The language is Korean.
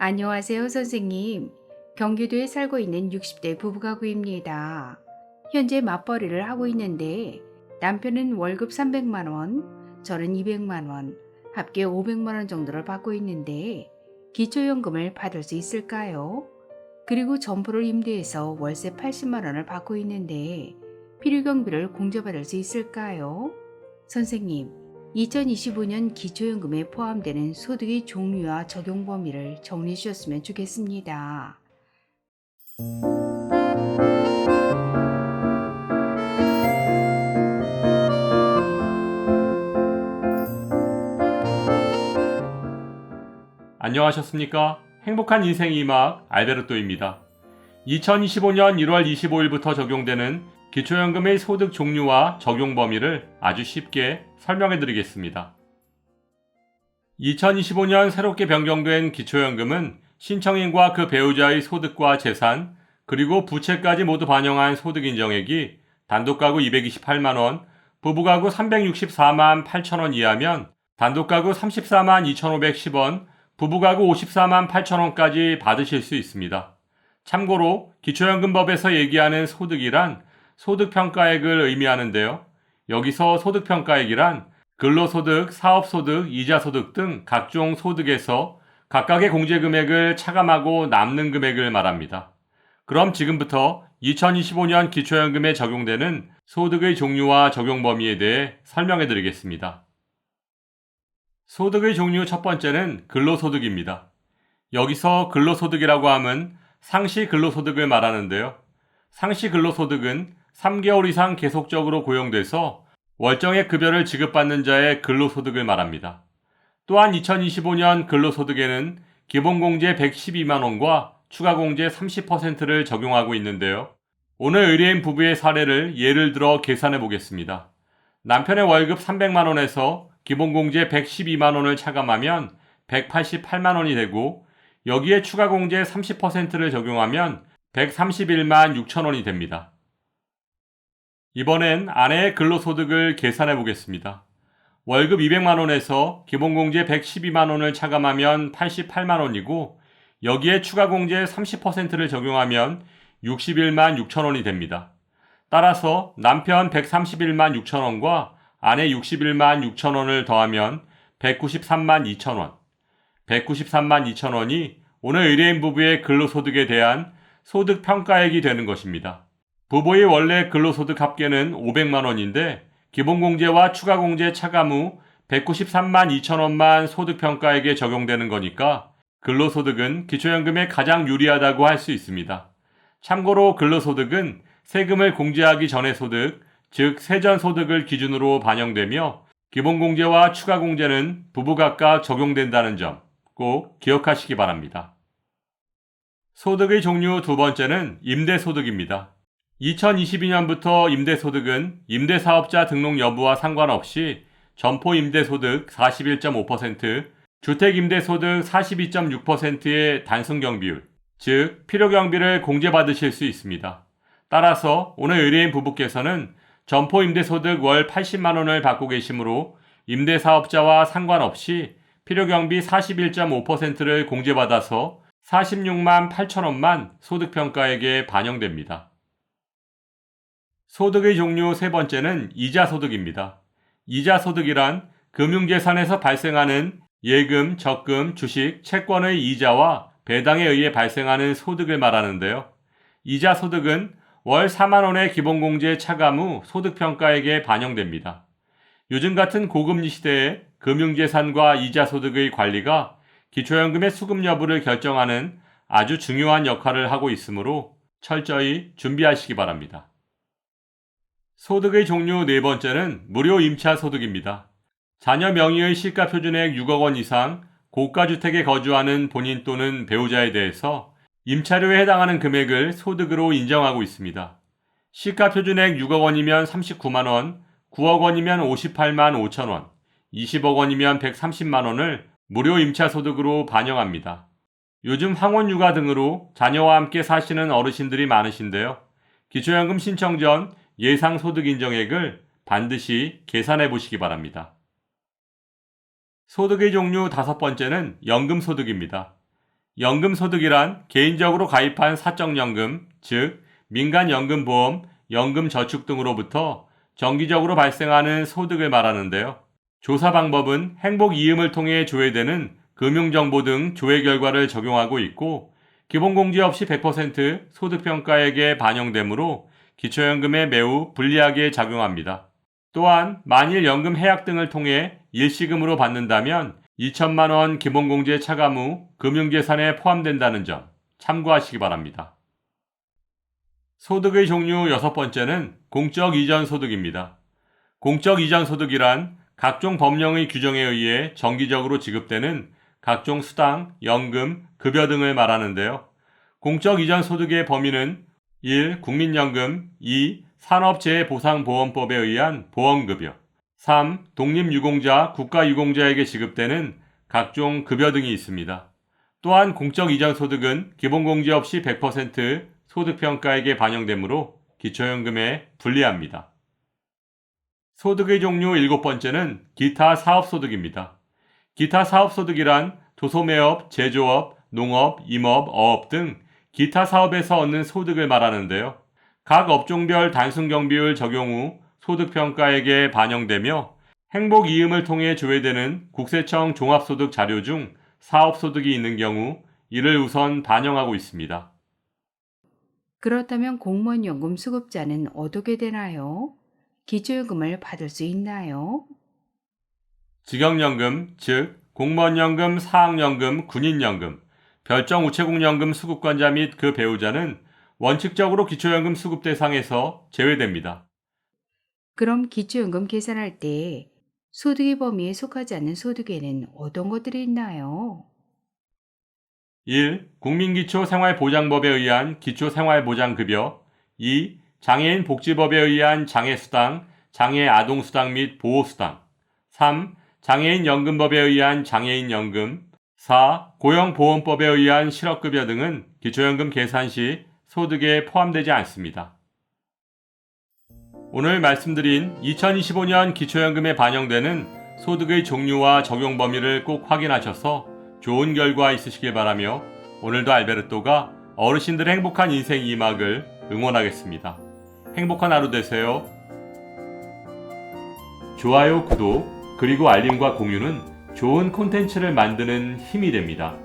안녕하세요, 선생님. 경기도에 살고 있는 60대 부부가구입니다. 현재 맞벌이를 하고 있는데 남편은 월급 300만 원, 저는 200만 원, 합계 500만 원 정도를 받고 있는데 기초연금을 받을 수 있을까요? 그리고 점포를 임대해서 월세 80만 원을 받고 있는데 필요경비를 공제받을 수 있을까요? 선생님, 2025년 기초연금에 포함되는 소득의 종류와 적용 범위를 정리해 주셨으면 좋겠습니다. 안녕하셨습니까? 행복한 인생의 이막 알베르토입니다. 2025년 1월 25일부터 적용되는 기초연금의 소득 종류와 적용 범위를 아주 쉽게 설명해 드리겠습니다. 2025년 새롭게 변경된 기초연금은 신청인과 그 배우자의 소득과 재산, 그리고 부채까지 모두 반영한 소득 인정액이 단독가구 228만원, 부부가구 364만 8천원 이하면 단독가구 34만 2,510원, 부부가구 54만 8천원까지 받으실 수 있습니다. 참고로 기초연금법에서 얘기하는 소득이란 소득평가액을 의미하는데요. 여기서 소득평가액이란 근로소득, 사업소득, 이자소득 등 각종 소득에서 각각의 공제금액을 차감하고 남는 금액을 말합니다. 그럼 지금부터 2025년 기초연금에 적용되는 소득의 종류와 적용 범위에 대해 설명해 드리겠습니다. 소득의 종류 첫 번째는 근로소득입니다. 여기서 근로소득이라고 함은 상시 근로소득을 말하는데요. 상시 근로소득은 3개월 이상 계속적으로 고용돼서 월정액 급여를 지급받는 자의 근로소득을 말합니다. 또한 2025년 근로소득에는 기본공제 112만원과 추가공제 30%를 적용하고 있는데요. 오늘 의뢰인 부부의 사례를 예를 들어 계산해 보겠습니다. 남편의 월급 300만원에서 기본공제 112만원을 차감하면 188만원이 되고 여기에 추가공제 30%를 적용하면 131만 6천원이 됩니다. 이번엔 아내의 근로소득을 계산해 보겠습니다. 월급 200만원에서 기본공제 112만원을 차감하면 88만원이고 여기에 추가공제 30%를 적용하면 61만 6천원이 됩니다. 따라서 남편 131만 6천원과 아내 61만 6천원을 더하면 193만 2천원. 193만 2천원이 오늘 의뢰인 부부의 근로소득에 대한 소득 평가액이 되는 것입니다. 부부의 원래 근로소득 합계는 500만원인데 기본공제와 추가공제 차감 후 193만 2천원만 소득평가액에 적용되는 거니까 근로소득은 기초연금에 가장 유리하다고 할 수 있습니다. 참고로 근로소득은 세금을 공제하기 전의 소득, 즉 세전소득을 기준으로 반영되며 기본공제와 추가공제는 부부 각각 적용된다는 점 꼭 기억하시기 바랍니다. 소득의 종류 두 번째는 임대소득입니다. 2022년부터 임대소득은 임대사업자 등록 여부와 상관없이 점포임대소득 41.5%, 주택임대소득 42.6%의 단순경비율, 즉 필요경비를 공제받으실 수 있습니다. 따라서 오늘 의뢰인 부부께서는 점포임대소득 월 80만원을 받고 계시므로 임대사업자와 상관없이 필요경비 41.5%를 공제받아서 46만 8천원만 소득평가액에 반영됩니다. 소득의 종류 세 번째는 이자소득입니다. 이자소득이란 금융재산에서 발생하는 예금, 적금, 주식, 채권의 이자와 배당에 의해 발생하는 소득을 말하는데요. 이자소득은 월 4만원의 기본공제 차감 후 소득평가액에 반영됩니다. 요즘 같은 고금리 시대에 금융재산과 이자소득의 관리가 기초연금의 수급 여부를 결정하는 아주 중요한 역할을 하고 있으므로 철저히 준비하시기 바랍니다. 소득의 종류 네 번째는 무료 임차소득입니다. 자녀 명의의 시가표준액 6억 원 이상 고가주택에 거주하는 본인 또는 배우자에 대해서 임차료에 해당하는 금액을 소득으로 인정하고 있습니다. 시가표준액 6억 원이면 39만 원, 9억 원이면 58만 5천 원, 20억 원이면 130만 원을 무료 임차소득으로 반영합니다. 요즘 황혼육아 등으로 자녀와 함께 사시는 어르신들이 많으신데요. 기초연금 신청 전 예상소득 인정액을 반드시 계산해 보시기 바랍니다. 소득의 종류 다섯 번째는 연금소득입니다. 연금소득이란 개인적으로 가입한 사적연금, 즉 민간연금보험, 연금저축 등으로부터 정기적으로 발생하는 소득을 말하는데요. 조사 방법은 행복이음을 통해 조회되는 금융정보 등 조회 결과를 적용하고 있고 기본공제 없이 100% 소득평가액에 반영되므로 기초연금에 매우 불리하게 작용합니다. 또한 만일 연금 해약 등을 통해 일시금으로 받는다면 2천만 원 기본공제 차감 후 금융계산에 포함된다는 점 참고하시기 바랍니다. 소득의 종류 6번째는 공적 이전 소득입니다. 공적 이전 소득이란 각종 법령의 규정에 의해 정기적으로 지급되는 각종 수당, 연금, 급여 등을 말하는데요. 공적 이전 소득의 범위는 1. 국민연금 2. 산업재해보상보험법에 의한 보험급여 3. 독립유공자, 국가유공자에게 지급되는 각종 급여 등이 있습니다. 또한 공적 이전 소득은 기본공제 없이 100% 소득평가액에 반영되므로 기초연금에 불리합니다. 소득의 종류 7번째는 기타 사업소득입니다. 기타 사업소득이란 도소매업, 제조업, 농업, 임업, 어업 등 기타 사업에서 얻는 소득을 말하는데요. 각 업종별 단순경비율 적용 후 소득평가액에 반영되며 행복이음을 통해 조회되는 국세청 종합소득 자료 중 사업소득이 있는 경우 이를 우선 반영하고 있습니다. 그렇다면 공무원연금 수급자는 어떻게 되나요? 기초연금을 받을 수 있나요? 직영연금, 즉 공무원연금, 사학연금, 군인연금, 별정우체국연금 수급권자 및 그 배우자는 원칙적으로 기초연금 수급 대상에서 제외됩니다. 그럼 기초연금 계산할 때 소득의 범위에 속하지 않는 소득에는 어떤 것들이 있나요? 1. 국민기초생활보장법에 의한 기초생활보장급여 2. 장애인 복지법에 의한 장애수당, 장애아동수당 및 보호수당 3. 장애인연금법에 의한 장애인연금 4. 고용보험법에 의한 실업급여 등은 기초연금 계산 시 소득에 포함되지 않습니다. 오늘 말씀드린 2025년 기초연금에 반영되는 소득의 종류와 적용 범위를 꼭 확인하셔서 좋은 결과 있으시길 바라며 오늘도 알베르토가 어르신들의 행복한 인생 2막을 응원하겠습니다. 행복한 하루 되세요. 좋아요, 구독, 그리고 알림과 공유는 좋은 콘텐츠를 만드는 힘이 됩니다.